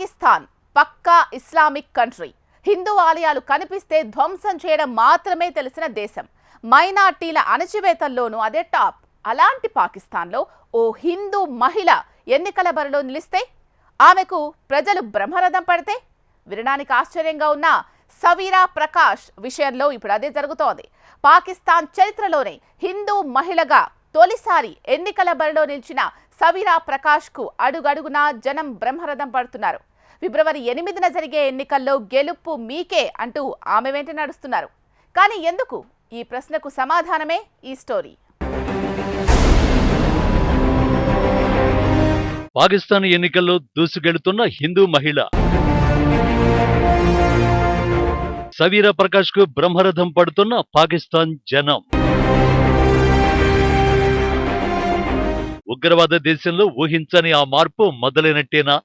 పాకిస్తాన్ పక్కా Islamic country. Hindu ఆలయాలు కనిపిస్తే ధ్వంసం చేయడం మాత్రమే తెలిసిన దేశం. మైనార్టీల అణచివేతల్లోనూ అదే టాప్. అలాంటి పాకిస్తాన్లో ఓ హిందూ మహిళ ఎన్నికల బరిలో నిలిస్తే ఆమెకు ప్రజలు బ్రహ్మరథం పడితే వినడానికి ఆశ్చర్యంగా ఉన్న సవీరా ప్రకాష్ విషయంలో ఇప్పుడు అదే జరుగుతోంది. పాకిస్తాన్ చరిత్రలోనే హిందూ మహిళగా తొలిసారి ఎన్నికల బరిలో నిలిచిన సవీరా ప్రకాష్కు అడుగడుగునా జనం బ్రహ్మరథం పడుతున్నారు. ఫిబ్రవరి 8న జరిగే ఎన్నికల్లో గెలుపు మీకే అంటూ ఆమె వెంట నడుస్తున్నారు. కానీ ఎందుకు? ఈ ప్రశ్నకు సమాధానమే ఈ స్టోరీ. పాకిస్తాన్ ఎన్నికల్లో దూసుకెళ్తున్న హిందూ మహిళ సవీరా ప్రకాష్ కు బ్రహ్మరథం పడుతున్న పాకిస్తాన్ జనం. ఉగ్రవాద దేశంలో ఊహించని ఆ మార్పు మొదలైనట్టేనా?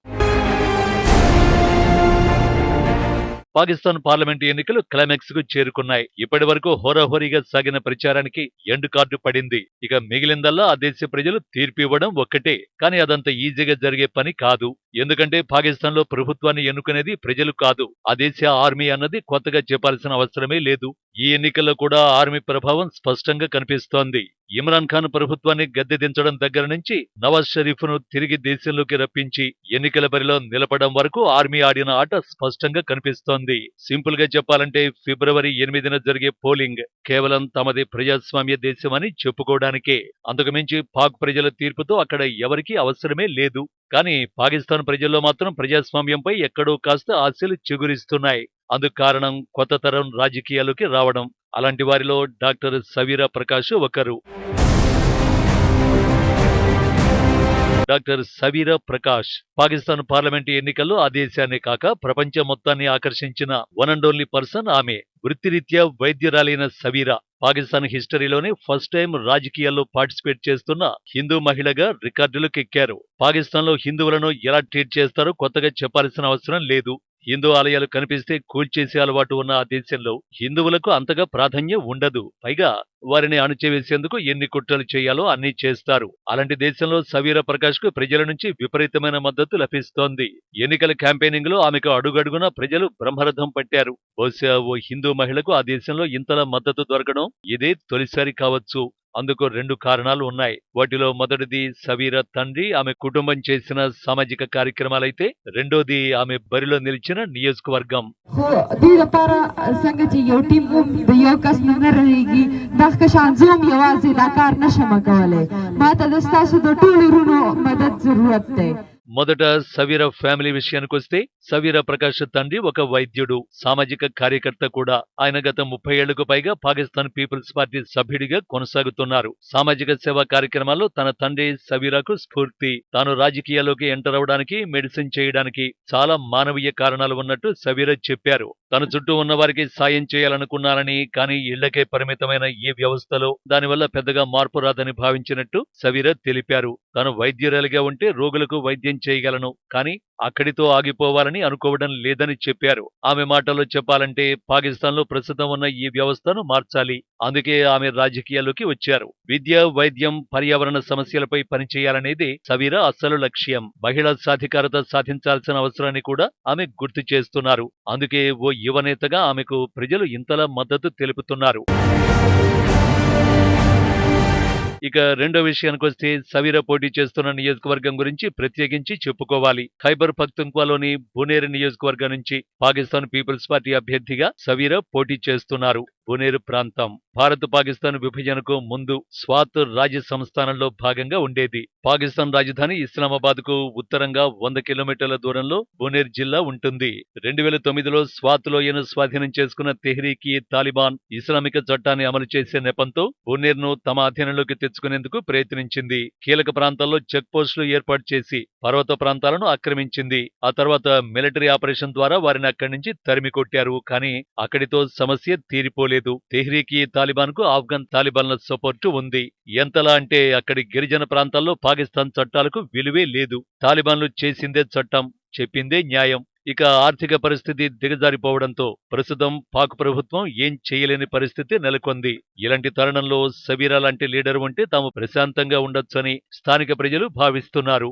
పాకిస్తాన్ పార్లమెంటు ఎన్నికలు క్లైమాక్స్ కు చేరుకున్నాయి. ఇప్పటి వరకు హోరాహోరీగా సాగిన ప్రచారానికి ఎండ్ కార్డు పడింది. ఇక మిగిలిందల్లా ఆ దేశ ప్రజలు తీర్పు ఇవ్వడం ఒక్కటే. కానీ అదంత ఈజీగా జరిగే పని కాదు. ఎందుకంటే పాకిస్తాన్ లో ప్రభుత్వాన్ని ఎన్నుకునేది ప్రజలు కాదు, ఆ దేశ ఆర్మీ అన్నది కొత్తగా చెప్పాల్సిన అవసరమే లేదు. ఈ ఎన్నికల్లో కూడా ఆర్మీ ప్రభావం స్పష్టంగా కనిపిస్తోంది. ఇమ్రాన్ ఖాన్ ప్రభుత్వాన్ని గద్దె దించడం దగ్గర నుంచి నవాజ్ షరీఫ్ ను తిరిగి దేశంలోకి రప్పించి ఎన్నికల బరిలో నిలపడం వరకు ఆర్మీ ఆడిన ఆట స్పష్టంగా కనిపిస్తోంది. సింపుల్ గా చెప్పాలంటే ఫిబ్రవరి 8న జరిగే పోలింగ్ కేవలం తమది ప్రజాస్వామ్య దేశమని చెప్పుకోవడానికే. అంతకుమించి పాక్ ప్రజల తీర్పుతో అక్కడ ఎవరికీ అవసరమే లేదు. కానీ పాకిస్తాన్ ప్రజల్లో మాత్రం ప్రజాస్వామ్యంపై ఎక్కడో కాస్త ఆశలు చిగురిస్తున్నాయి. అందుకు కారణం కొత్త తరం రాజకీయాల్లోకి రావడం. అలాంటి వారిలో డాక్టర్ సవీరా ప్రకాష్ ఒకరు. డాక్టర్ సవీరా ప్రకాష్ పాకిస్తాన్ పార్లమెంటు ఎన్నికల్లో ఆ దేశాన్ని కాక ప్రపంచం మొత్తాన్ని ఆకర్షించిన వన్ అండ్ ఓన్లీ పర్సన్ ఆమె. వృత్తిరీత్యా వైద్యురాలైన సవీరా పాకిస్తాన్ హిస్టరీలోనే ఫస్ట్ టైం రాజకీయాల్లో పార్టిసిపేట్ చేస్తున్న హిందూ మహిళగా రికార్డులకు ఎక్కారు. పాకిస్తాన్ లో హిందువులను ఎలా ట్రీట్ చేస్తారో కొత్తగా చెప్పాల్సిన అవసరం లేదు. హిందూ ఆలయాలు కనిపిస్తే కూల్చేసే అలవాటు ఉన్న ఆ దేశంలో హిందువులకు అంతగా ప్రాధాన్యం ఉండదు. పైగా వారిని అణచివేసేందుకు ఎన్ని కుట్రలు చేయాలో అన్ని చేస్తారు. అలాంటి దేశంలో సవీరా ప్రకాష్ కు ప్రజల నుంచి విపరీతమైన మద్దతు లభిస్తోంది. ఎన్నికల క్యాంపెయినింగ్ లో ఆమెకు అడుగడుగునా ప్రజలు బ్రహ్మరథం పట్టారు. బహుశా ఓ హిందూ మహిళకు ఆ దేశంలో ఇంతలా మద్దతు దొరకడం ఇదే తొలిసారి కావచ్చు. అందుకు 2 కారణాలు ఉన్నాయి. వాటిలో మొదటిది సవీరా తండ్రి, ఆమె కుటుంబం చేసిన సామాజిక కార్యక్రమాలైతే రెండోది ఆమె బరిలో నిలిచిన నియోజకవర్గం. మొదట సవీరా ఫ్యామిలీ విషయానికొస్తే సవీరా ప్రకాష్ తండ్రి ఒక వైద్యుడు, సామాజిక కార్యకర్త కూడా. ఆయన గత 30 ఏళ్లకు పైగా పాకిస్తాన్ పీపుల్స్ పార్టీ సభ్యుడిగా కొనసాగుతున్నారు. సామాజిక సేవా కార్యక్రమాల్లో తన తండ్రి సవీరాకు స్ఫూర్తి. తాను రాజకీయాల్లోకి ఎంటర్ అవడానికి, మెడిసిన్ చేయడానికి చాలా మానవీయ కారణాలు ఉన్నట్టు సవీరా చెప్పారు. తన చుట్టూ ఉన్న వారికి సాయం చేయాలనుకున్నారని, కానీ ఇళ్లకే పరిమితమైన ఈ వ్యవస్థలో దానివల్ల పెద్దగా మార్పు రాదని భావించినట్టు సవీరా తెలిపారు. తాను వైద్యురాలిగా ఉంటే రోగులకు వైద్యం చేయగలను, కానీ అక్కడితో ఆగిపోవాలని అనుకోవడం లేదని చెప్పారు. ఆమె మాటల్లో చెప్పాలంటే పాకిస్తాన్ లో ప్రస్తుతం ఉన్న ఈ వ్యవస్థను మార్చాలి. అందుకే ఆమె రాజకీయాల్లోకి వచ్చారు. విద్య, వైద్యం, పర్యావరణ సమస్యలపై పనిచేయాలనేది సవీరా అసలు లక్ష్యం. మహిళా సాధికారత సాధించాల్సిన అవసరాన్ని కూడా ఆమె గుర్తు చేస్తున్నారు. అందుకే ఓ యువనేతగా ఆమెకు ప్రజలు ఇంతలా మద్దతు తెలుపుతున్నారు. ఇక రెండో విషయానికొస్తే సవీరా పోటీ చేస్తున్న నియోజకవర్గం గురించి ప్రత్యేకించి చెప్పుకోవాలి. ఖైబర్ పఖ్తుంఖ్వాలోని బునేర్ నియోజకవర్గం నుంచి పాకిస్తాన్ పీపుల్స్ పార్టీ అభ్యర్థిగా సవీరా పోటీ చేస్తున్నారు. బునేర్ ప్రాంతం భారత్ పాకిస్తాన్ విభజనకు ముందు స్వాత్ రాజ్య సంస్థానంలో భాగంగా ఉండేది. పాకిస్తాన్ రాజధాని ఇస్లామాబాద్ కు ఉత్తరంగా 100 కిలోమీటర్ల దూరంలో బునేర్ జిల్లా ఉంటుంది. 2009లో స్వాత్ లోయను స్వాధీనం చేసుకున్న తెహ్రీక్ ఈ తాలిబాన్ ఇస్లామిక చట్టాన్ని అమలు చేసే నెపంతో బునేర్ ను తమ అధీనంలోకి తెచ్చుకునేందుకు ప్రయత్నించింది. కీలక ప్రాంతాల్లో చెక్ పోస్టులు ఏర్పాటు చేసి పర్వత ప్రాంతాలను ఆక్రమించింది. ఆ తర్వాత మిలిటరీ ఆపరేషన్ ద్వారా వారిని అక్కడి నుంచి తరిమి కొట్టారు. కానీ అక్కడితో సమస్య తీరిపోలేదు. తెహ్రీక్ ఈ తాలిబాన్ కు ఆఫ్ఘన్ తాలిబాన్ల సపోర్టు ఉంది. ఎంతలా అంటే అక్కడి గిరిజన ప్రాంతాల్లో పాకిస్తాన్ చట్టాలకు విలువే లేదు. తాలిబాన్లు చేసిందే చట్టం, చెప్పిందే న్యాయం. ఇక ఆర్థిక పరిస్థితి దిగజారిపోవడంతో ప్రస్తుతం పాక్ ప్రభుత్వం ఏం చేయలేని పరిస్థితి నెలకొంది. ఇలాంటి తరుణంలో సవీరా లాంటి లీడర్ ఉంటే తాము ప్రశాంతంగా ఉండొచ్చని స్థానిక ప్రజలు భావిస్తున్నారు.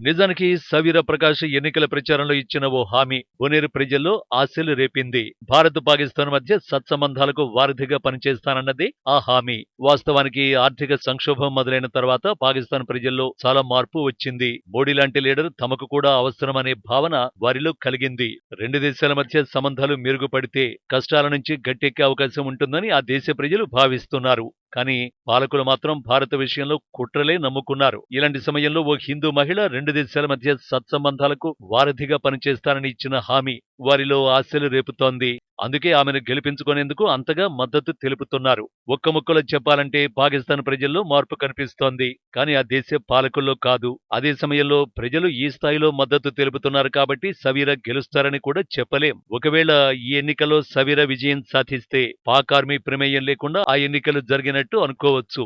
నిజానికి సవీర ప్రకాష్ ఎన్నికల ప్రచారంలో ఇచ్చిన ఓ హామీ బునేరు ప్రజల్లో ఆశలు రేపింది. భారత్ పాకిస్తాన్ మధ్య సత్సంబంధాలకు వారధిగా పనిచేస్తానన్నది ఆ హామీ. వాస్తవానికి ఆర్థిక సంక్షోభం మొదలైన తర్వాత పాకిస్తాన్ ప్రజల్లో చాలా మార్పు వచ్చింది. మోడీ లాంటి లీడర్ తమకు కూడా అవసరమనే భావన వారిలో కలిగింది. రెండు దేశాల మధ్య సంబంధాలు మెరుగుపడితే కష్టాల నుంచి గట్టెక్కే అవకాశం ఉంటుందని ఆ దేశ ప్రజలు భావిస్తున్నారు. కానీ పాలకులు మాత్రం భారత విషయంలో కుట్రలే నమ్ముకున్నారు. ఇలాంటి సమయంలో ఓ హిందూ మహిళ రెండు దేశాల మధ్య సత్సంబంధాలకు వారధిగా పనిచేస్తానని ఇచ్చిన హామీ వారిలో ఆశలు రేపుతోంది. అందుకే ఆమెను గెలిపించుకునేందుకు అంతగా మద్దతు తెలుపుతున్నారు. ఒక్క ముక్కలో చెప్పాలంటే పాకిస్తాన్ ప్రజల్లో మార్పు కనిపిస్తోంది. కానీ ఆ దేశ పాలకుల్లో కాదు. అదే సమయంలో ప్రజలు ఈ స్థాయిలో మద్దతు తెలుపుతున్నారు కాబట్టి సవీర గెలుస్తారని కూడా చెప్పలేం. ఒకవేళ ఈ ఎన్నికల్లో సవీర విజయం సాధిస్తే పాక్ ఆర్మీ ప్రమేయం లేకుండా ఆ ఎన్నికలు జరిగినట్టు అనుకోవచ్చు.